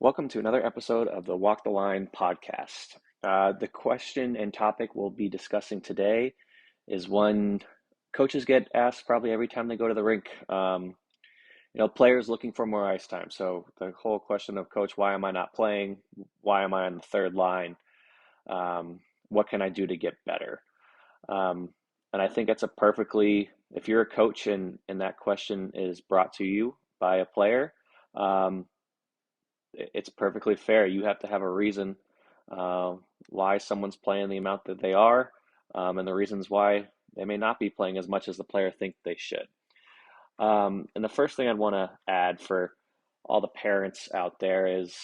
Welcome to another episode of the Walk the Line podcast. The question and topic we'll be discussing today is one coaches get asked probably every time they go to the rink. Players looking for more ice time. So the whole question of, Coach, why am I not playing? Why am I on the third line? What can I do to get better? And I think it's if you're a coach and that question is brought to you by a player, um, it's perfectly fair. You have to have a reason uh, why someone's playing the amount that they are, and the reasons why they may not be playing as much as the player thinks they should. And the first thing I'd want to add for all the parents out there is,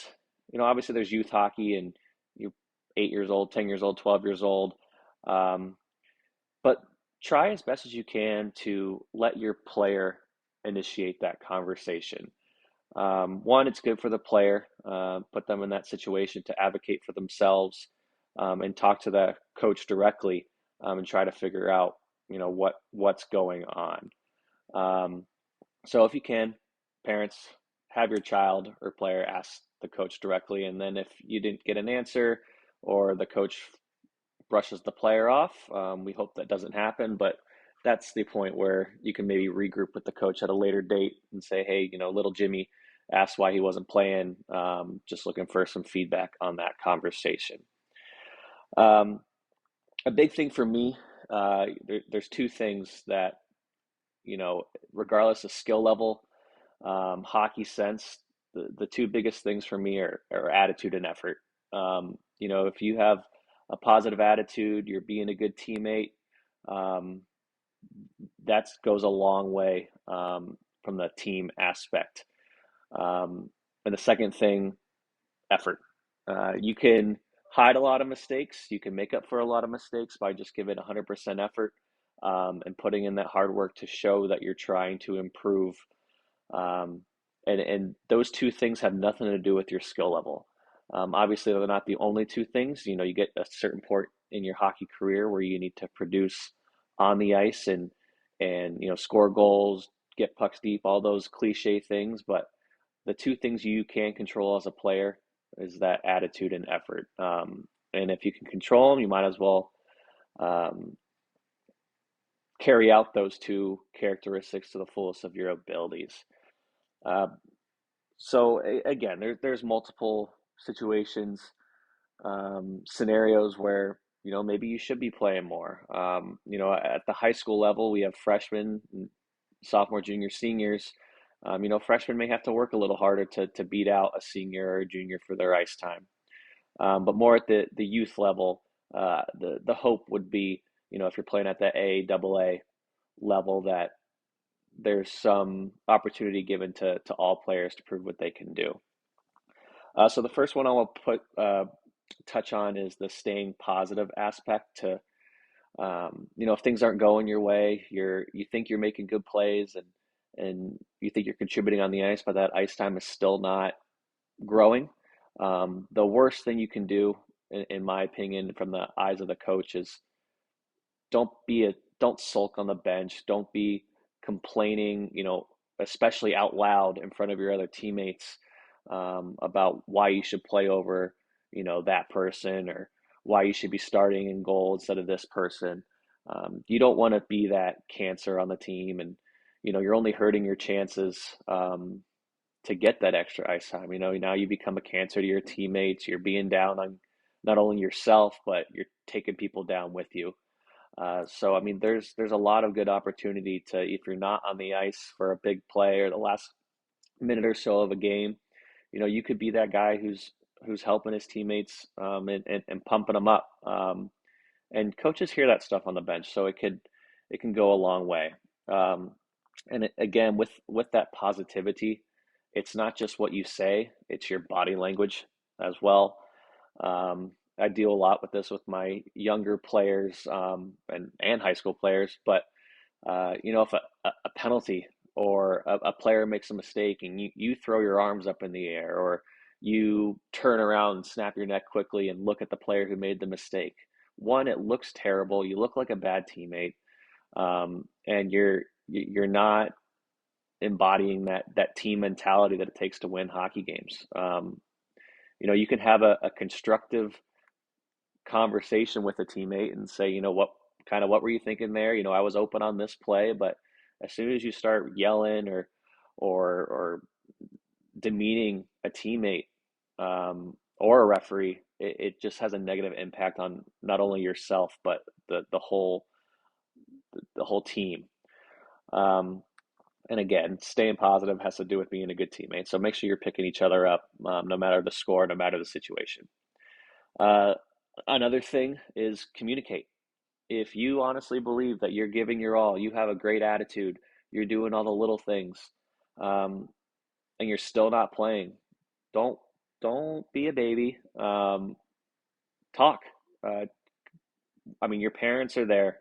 obviously there's youth hockey and you 8 years old, 10 years old, 12 years old, um, but try as best as you can to let your player initiate that conversation. One, it's good for the player, put them in that situation to advocate for themselves, and talk to the coach directly, and try to figure out, what's going on. Um, so if you can, parents, have your child or player ask the coach directly, and then if you didn't get an answer or the coach brushes the player off, we hope that doesn't happen, but that's the point where you can maybe regroup with the coach at a later date and say, hey, little Jimmy asked why he wasn't playing, just looking for some feedback on that conversation. Um, a big thing for me, there's two things that, regardless of skill level, hockey sense, the two biggest things for me are attitude and effort. If you have a positive attitude, you're being a good teammate, um, that goes a long way, from the team aspect. And the second thing, effort. You can hide a lot of mistakes. You can make up for a lot of mistakes by just giving 100% effort, and putting in that hard work to show that you're trying to improve. Um, and those two things have nothing to do with your skill level. Obviously, they're not the only two things. You get a certain point in your hockey career where you need to produce on the ice and score goals, get pucks deep, all those cliche things. But the two things you can control as a player is that attitude and effort. And if you can control them, you might as well, um, carry out those two characteristics to the fullest of your abilities. Uh, again, there's multiple situations, scenarios where maybe you should be playing more. At the high school level, we have freshmen, sophomore, junior, seniors. Freshmen may have to work a little harder to beat out a senior or a junior for their ice time. But more at the youth level, the hope would be, if you're playing at the AA level, that there's some opportunity given to all players to prove what they can do. So the first one I will touch on is the staying positive aspect. If things aren't going your way, you think you're making good plays and you think you're contributing on the ice, but that ice time is still not growing. The worst thing you can do, in my opinion, from the eyes of the coach, is don't sulk on the bench. Don't be complaining, especially out loud in front of your other teammates, about why you should play over, that person, or why you should be starting in goal instead of this person. You don't want to be that cancer on the team, and you're only hurting your chances, to get that extra ice time. Now you become a cancer to your teammates. You're being down on not only yourself, but you're taking people down with you. So I mean, there's a lot of good opportunity to, if you're not on the ice for a big play or the last minute or so of a game, you could be that guy who's helping his teammates, and pumping them up. And coaches hear that stuff on the bench, so it can go a long way. Um, again, with that positivity, it's not just what you say; it's your body language as well. I deal a lot with this with my younger players, and high school players. But if a penalty or a player makes a mistake and you throw your arms up in the air, or you turn around and snap your neck quickly and look at the player who made the mistake, one, it looks terrible. You look like a bad teammate, and you're not embodying that team mentality that it takes to win hockey games. You can have a constructive conversation with a teammate and say, what were you thinking there? I was open on this play, but as soon as you start yelling or demeaning a teammate, or a referee, it just has a negative impact on not only yourself but the whole team. Um, and again, staying positive has to do with being a good teammate. So make sure you're picking each other up, no matter the score, no matter the situation. Uh, Another thing is communicate. If you honestly believe that you're giving your all, you have a great attitude, you're doing all the little things, um, and you're still not playing, don't don't be a baby. Talk. Uh, I mean, your parents are there.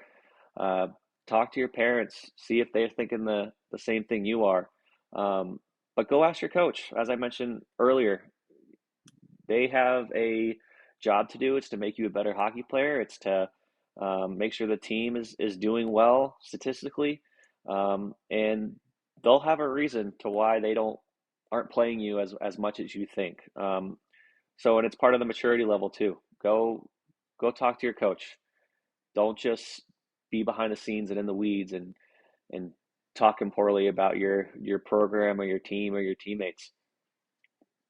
Uh, Talk to your parents. See if they're thinking the same thing you are. Um, but go ask your coach. As I mentioned earlier, they have a job to do. It's to make you a better hockey player. It's to make sure the team is doing well statistically, and they'll have a reason to why they aren't playing you as much as you think. And it's part of the maturity level too. Go talk to your coach. Don't just be behind the scenes and in the weeds and talking poorly about your program or your team or your teammates.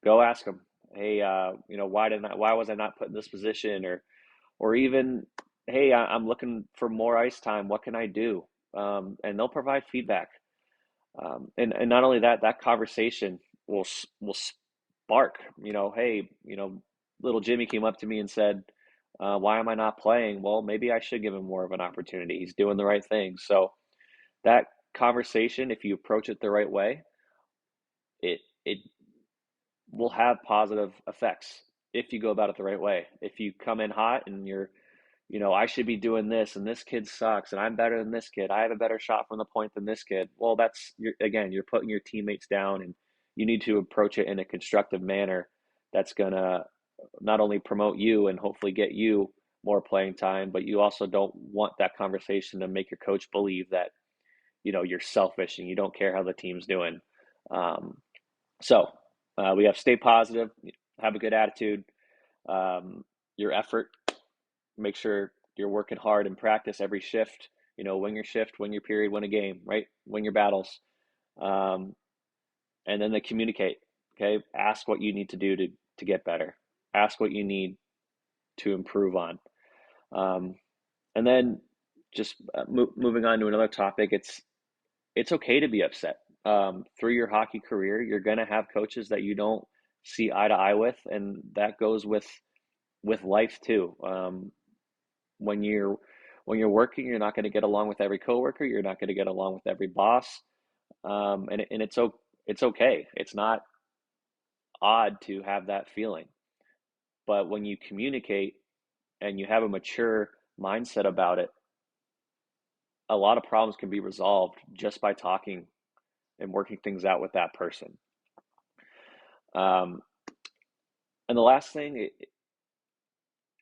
Go ask them, hey, why was I not put in this position, or even, hey, I'm looking for more ice time. What can I do? And they'll provide feedback. And not only that, that conversation will spark. Hey, little Jimmy came up to me and said, "Why am I not playing?" Well, maybe I should give him more of an opportunity. He's doing the right thing. So that conversation, if you approach it the right way, it will have positive effects if you go about it the right way. If you come in hot and I should be doing this and this kid sucks and I'm better than this kid. I have a better shot from the point than this kid. Well, you're putting your teammates down, and you need to approach it in a constructive manner that's going to not only promote you and hopefully get you more playing time, but you also don't want that conversation to make your coach believe that, you're selfish and you don't care how the team's doing. Um, so we have stay positive, have a good attitude, your effort, make sure you're working hard in practice every shift. Win your shift, win your period, win a game, right? Win your battles. Um, and then they communicate. Okay, ask what you need to do to get better. Ask what you need to improve on. Um, and then just moving on to another topic, it's okay to be upset. Through your hockey career, you're gonna have coaches that you don't see eye to eye with, and that goes with life too. When you're working, you're not going to get along with every coworker. You're not going to get along with every boss, and it's okay. It's not odd to have that feeling. But when you communicate and you have a mature mindset about it, a lot of problems can be resolved just by talking and working things out with that person. Um, and the last thing,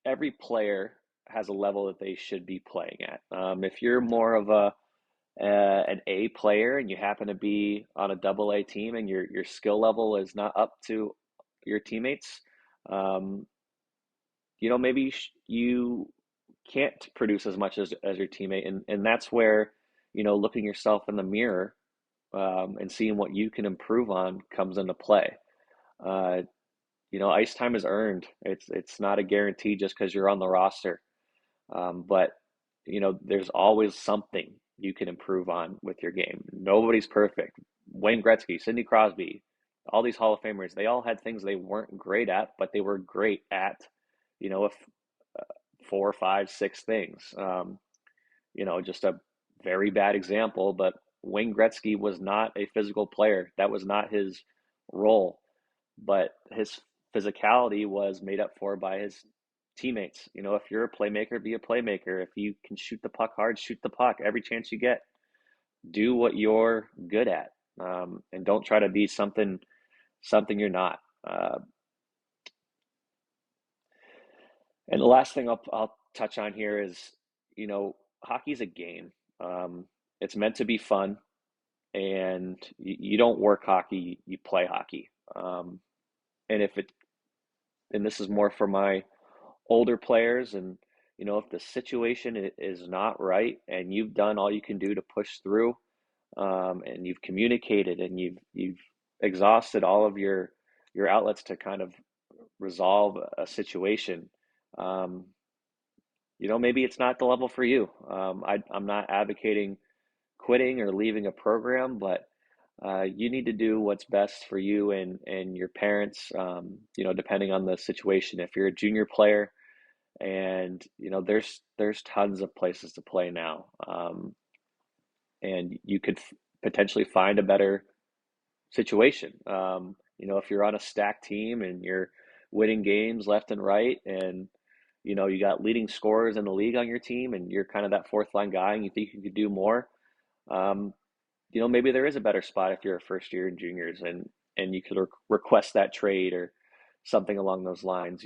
every player has a level that they should be playing at. If you're more of an A player and you happen to be on a double A team and your skill level is not up to your teammates, um, maybe you can't produce as much as your teammate, and that's where looking yourself in the mirror, and seeing what you can improve on comes into play. Uh, Ice time is earned. It's not a guarantee just because you're on the roster. But there's always something you can improve on with your game. Nobody's perfect. Wayne Gretzky, Sidney Crosby, all these Hall of Famers, they all had things they weren't great at, but they were great at, if four, five, six things. Just a very bad example, but Wayne Gretzky was not a physical player. That was not his role, but his physicality was made up for by his teammates. If you're a playmaker, be a playmaker. If you can shoot the puck hard, shoot the puck every chance you get. Do what you're good at, and don't try to be something you're not. And the last thing I'll touch on here is, hockey's a game. It's meant to be fun, and you don't work hockey, you play hockey. And and this is more for my older players, and if the situation is not right and you've done all you can do to push through, and you've communicated and you've exhausted all of your outlets to kind of resolve a situation, um, maybe it's not the level for you. I'm not advocating quitting or leaving a program, but you need to do what's best for you and your parents, depending on the situation. If you're a junior player, and there's tons of places to play now, and you could potentially find a better situation. If you're on a stacked team and you're winning games left and right, and you got leading scorers in the league on your team, and you're kind of that fourth line guy, and you think you could do more, um, maybe there is a better spot if you're a first year in juniors, and you could request that trade or something along those lines.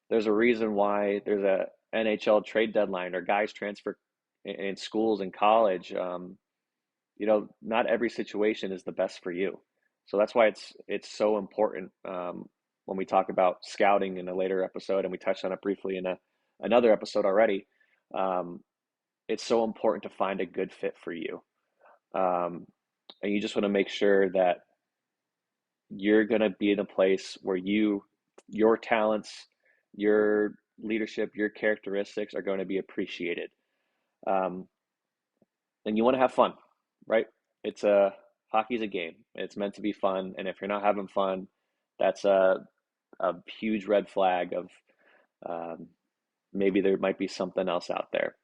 There's a reason why there's a NHL trade deadline, or guys transfer in schools and college. Not every situation is the best for you. So that's why it's so important, when we talk about scouting in a later episode, and we touched on it briefly in another episode already. Um, it's so important to find a good fit for you. Um, and you just want to make sure that you're going to be in a place where your talents, your leadership, your characteristics are going to be appreciated. Um, and you want to have fun, right? It's a Hockey's a game. It's meant to be fun, and if you're not having fun, that's a huge red flag of, um, maybe there might be something else out there.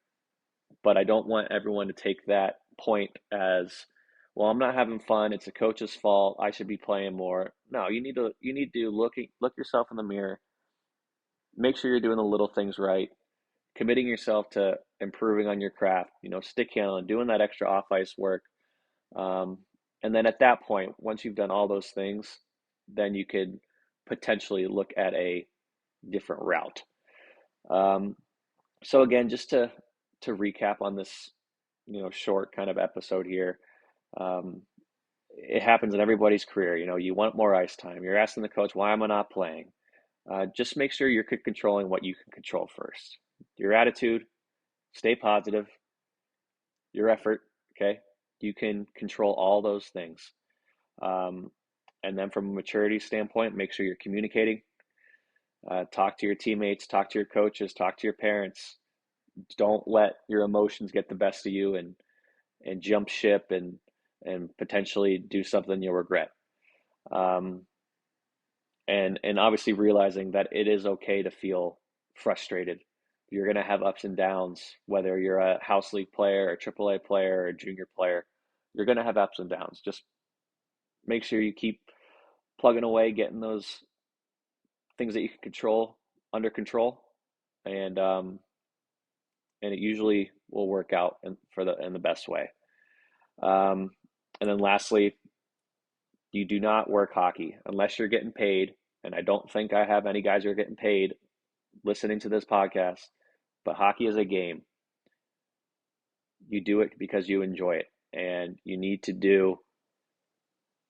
But I don't want everyone to take that point as, well, I'm not having fun. It's a coach's fault. I should be playing more. No, you need to look yourself in the mirror, make sure you're doing the little things right, committing yourself to improving on your craft, stick handling, doing that extra off ice work. Um, and then at that point, once you've done all those things, then you could potentially look at a different route. Um, so again, just to recap on this, short kind of episode here, um, it happens in everybody's career. You want more ice time. You're asking the coach, why am I not playing? Just make sure you're controlling what you can control first. Your attitude, stay positive, your effort, okay? You can control all those things. Um, and then from a maturity standpoint, make sure you're communicating. Talk to your teammates, talk to your coaches, talk to your parents. Don't let your emotions get the best of you, and jump ship, and potentially do something you'll regret. Um, and obviously realizing that it is okay to feel frustrated. You're going to have ups and downs, whether you're a house league player, a AAA player, or a junior player. You're going to have ups and downs. Just make sure you keep plugging away, getting those things that you can control under control, and and it usually will work out in the best way. Um, and then lastly, you do not work hockey unless you're getting paid. And I don't think I have any guys who are getting paid listening to this podcast, but hockey is a game. You do it because you enjoy it, and you need to do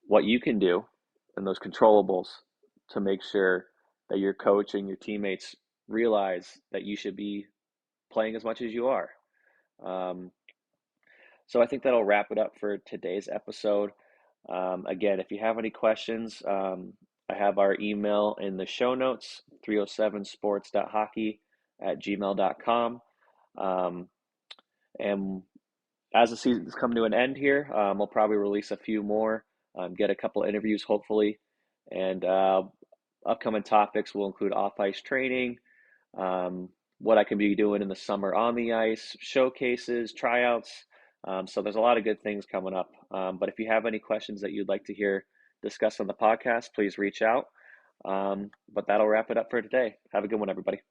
what you can do and those controllables to make sure that your coach and your teammates realize that you should be playing as much as you are. Um, so I think that'll wrap it up for today's episode. Again, if you have any questions, I have our email in the show notes, 307sports.hockey@gmail.com. Um, and as the season's come to an end here, we'll probably release a few more, get a couple of interviews, hopefully. And upcoming topics will include off ice training, what I can be doing in the summer on the ice, showcases, tryouts. So there's a lot of good things coming up. But if you have any questions that you'd like to hear discussed on the podcast, please reach out. But that'll wrap it up for today. Have a good one, everybody.